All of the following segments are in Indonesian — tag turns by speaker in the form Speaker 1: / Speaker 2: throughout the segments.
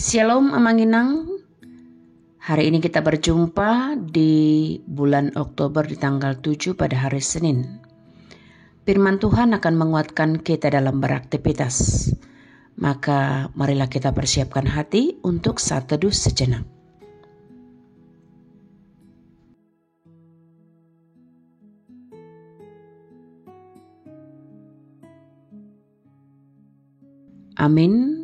Speaker 1: Shalom Amanginang. Hari ini kita berjumpa di bulan Oktober di tanggal 7 pada hari Senin. Firman Tuhan akan menguatkan kita dalam beraktivitas. Maka marilah kita persiapkan hati untuk saat teduh sejenak. Amin.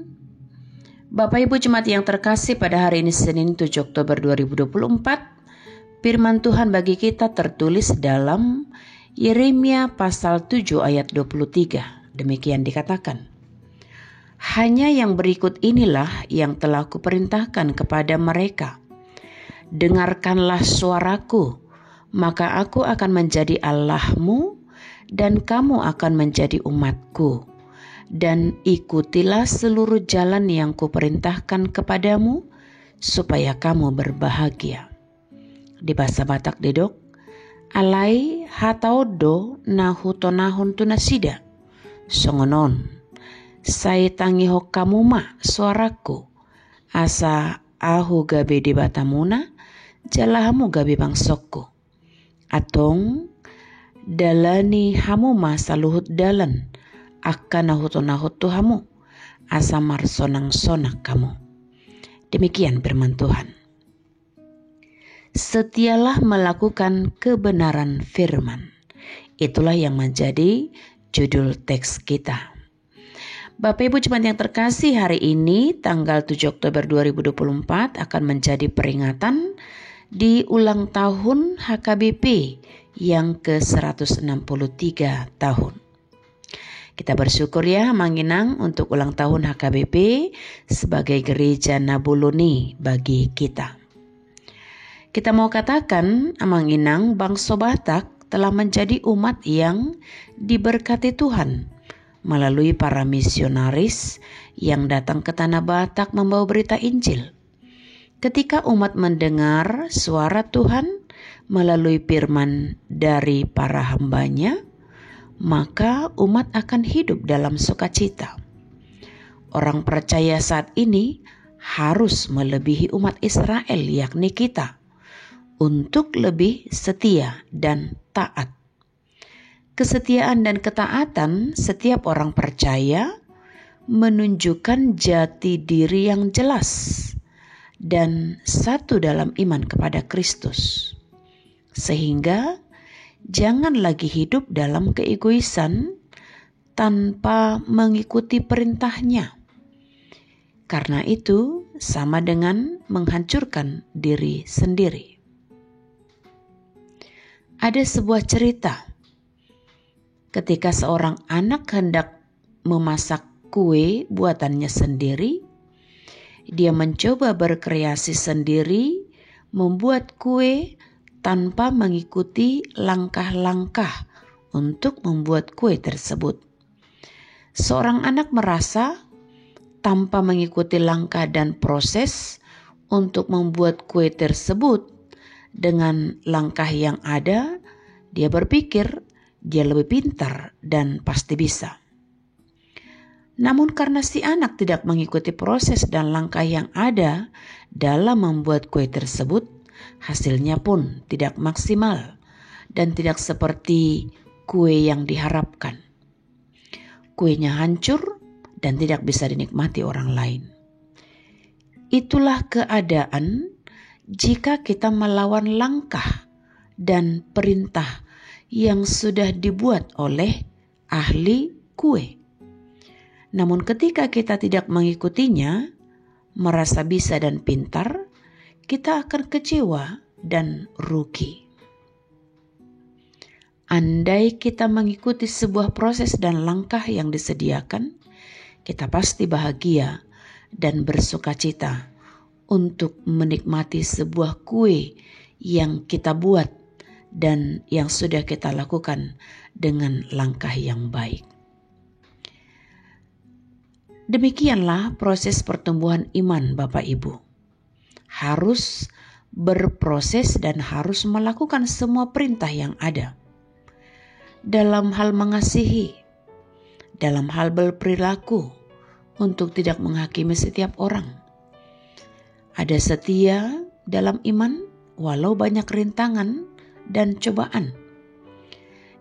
Speaker 1: Bapak Ibu Jemaat yang terkasih, pada hari ini Senin 7 Oktober 2024, firman Tuhan bagi kita tertulis dalam Yeremia pasal 7 ayat 23. Demikian dikatakan, hanya yang berikut inilah yang telah kuperintahkan kepada mereka. Dengarkanlah suaraku, maka aku akan menjadi Allahmu dan kamu akan menjadi umatku. Dan ikutilah seluruh jalan yang kuperintahkan kepadamu, supaya kamu berbahagia. Di bahasa Batak Dedok, alai hataudo nahutonahon tunasida, songonon, sai tangiho kamuma suaraku, asa ahu gabe di batamuna, jalahamu gabe bangsokku. Atong, dalani hamuma saluhut dalan, akan nahut Tuhamu, asamar sonang-sonak kamu. Demikian firman Tuhan. Setialah melakukan kebenaran firman. Itulah yang menjadi judul teks kita. Bapak Ibu Jemaat yang terkasih, hari ini tanggal 7 Oktober 2024 akan menjadi peringatan di ulang tahun HKBP yang ke-163 tahun. Kita bersyukur ya Manginang untuk ulang tahun HKBP sebagai gereja Nabuluni bagi kita. Kita mau katakan Manginang, bangsa Batak telah menjadi umat yang diberkati Tuhan melalui para misionaris yang datang ke tanah Batak membawa berita Injil. Ketika umat mendengar suara Tuhan melalui firman dari para hambanya, maka umat akan hidup dalam sukacita. Orang percaya saat ini harus melebihi umat Israel, yakni kita, untuk lebih setia dan taat. Kesetiaan dan ketaatan setiap orang percaya menunjukkan jati diri yang jelas dan satu dalam iman kepada Kristus. Sehingga jangan lagi hidup dalam keegoisan tanpa mengikuti perintahnya. Karena itu sama dengan menghancurkan diri sendiri. Ada sebuah cerita ketika seorang anak hendak memasak kue buatannya sendiri. Dia mencoba berkreasi sendiri, membuat kue tanpa mengikuti langkah-langkah untuk membuat kue tersebut. Seorang anak merasa tanpa mengikuti langkah dan proses untuk membuat kue tersebut dengan langkah yang ada, dia berpikir dia lebih pintar dan pasti bisa. Namun karena si anak tidak mengikuti proses dan langkah yang ada dalam membuat kue tersebut, hasilnya pun tidak maksimal dan tidak seperti kue yang diharapkan. Kuenya hancur dan tidak bisa dinikmati orang lain. Itulah keadaan jika kita melawan langkah dan perintah yang sudah dibuat oleh ahli kue. Namun ketika kita tidak mengikutinya, merasa bisa dan pintar, kita akan kecewa dan rugi. Andai kita mengikuti sebuah proses dan langkah yang disediakan, kita pasti bahagia dan bersukacita untuk menikmati sebuah kue yang kita buat dan yang sudah kita lakukan dengan langkah yang baik. Demikianlah proses pertumbuhan iman Bapak Ibu. Harus berproses dan harus melakukan semua perintah yang ada. Dalam hal mengasihi, dalam hal berperilaku, untuk tidak menghakimi setiap orang, ada setia dalam iman walau banyak rintangan dan cobaan.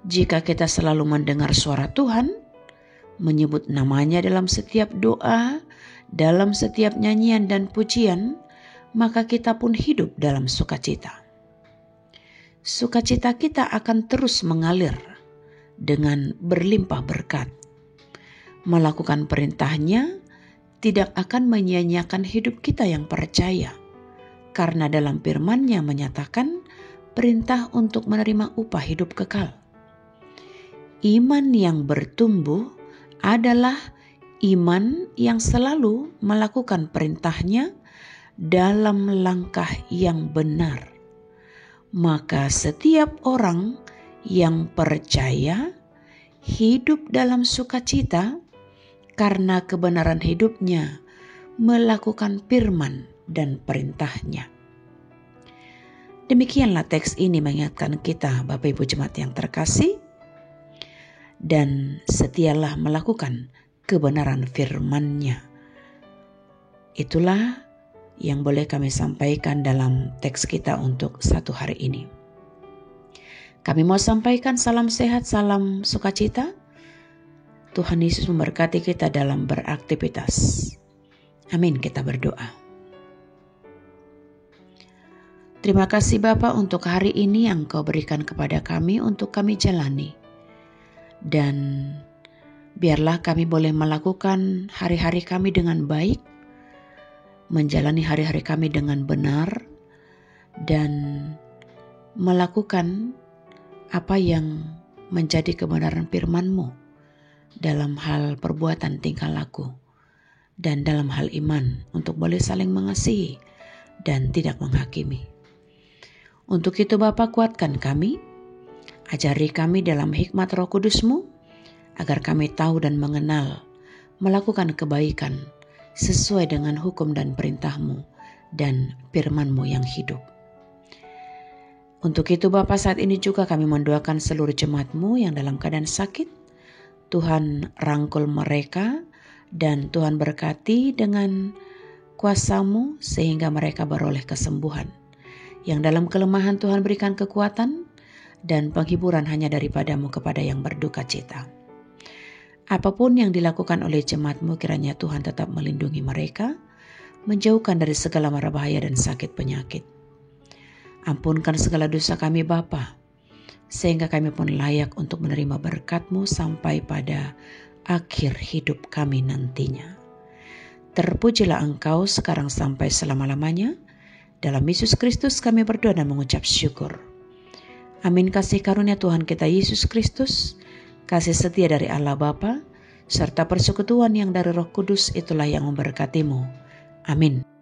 Speaker 1: Jika kita selalu mendengar suara Tuhan, menyebut namanya dalam setiap doa, dalam setiap nyanyian dan pujian, maka kita pun hidup dalam sukacita. Sukacita kita akan terus mengalir dengan berlimpah berkat. Melakukan perintahnya tidak akan menyia-nyiakan hidup kita yang percaya, karena dalam firman-Nya menyatakan perintah untuk menerima upah hidup kekal. Iman yang bertumbuh adalah iman yang selalu melakukan perintah-Nya dalam langkah yang benar. Maka setiap orang yang percaya hidup dalam sukacita karena kebenaran hidupnya melakukan firman dan perintah-Nya. Demikianlah teks ini mengingatkan kita, Bapak Ibu Jemaat yang terkasih, dan setialah melakukan kebenaran firman-Nya. Itulah yang boleh kami sampaikan dalam teks kita untuk satu hari ini. Kami mau sampaikan salam sehat, salam sukacita. Tuhan Yesus memberkati kita dalam beraktivitas. Amin, kita berdoa. Terima kasih Bapa untuk hari ini yang Kau berikan kepada kami untuk kami jalani. Dan biarlah kami boleh melakukan hari-hari kami dengan baik, menjalani hari-hari kami dengan benar, dan melakukan apa yang menjadi kebenaran firman-Mu dalam hal perbuatan tingkah laku dan dalam hal iman untuk boleh saling mengasihi dan tidak menghakimi. Untuk itu Bapa, kuatkan kami, ajari kami dalam hikmat Roh Kudus-Mu agar kami tahu dan mengenal, melakukan kebaikan sesuai dengan hukum dan perintah-Mu dan firman-Mu yang hidup. Untuk itu Bapa, saat ini juga kami mendoakan seluruh jemaat-Mu yang dalam keadaan sakit. Tuhan rangkul mereka dan Tuhan berkati dengan kuasa-Mu sehingga mereka beroleh kesembuhan. Yang dalam kelemahan Tuhan berikan kekuatan dan penghiburan hanya daripada-Mu kepada yang berduka cita. Apapun yang dilakukan oleh jemaat-Mu, kiranya Tuhan tetap melindungi mereka, menjauhkan dari segala mara bahaya dan sakit penyakit. Ampunkan segala dosa kami Bapa, sehingga kami pun layak untuk menerima berkat-Mu sampai pada akhir hidup kami nantinya. Terpujilah Engkau sekarang sampai selama-lamanya. Dalam Yesus Kristus kami berdoa dan mengucap syukur. Amin. Kasih karunia Tuhan kita Yesus Kristus, kasih setia dari Allah Bapa, serta persekutuan yang dari Roh Kudus itulah yang memberkati-Mu. Amin.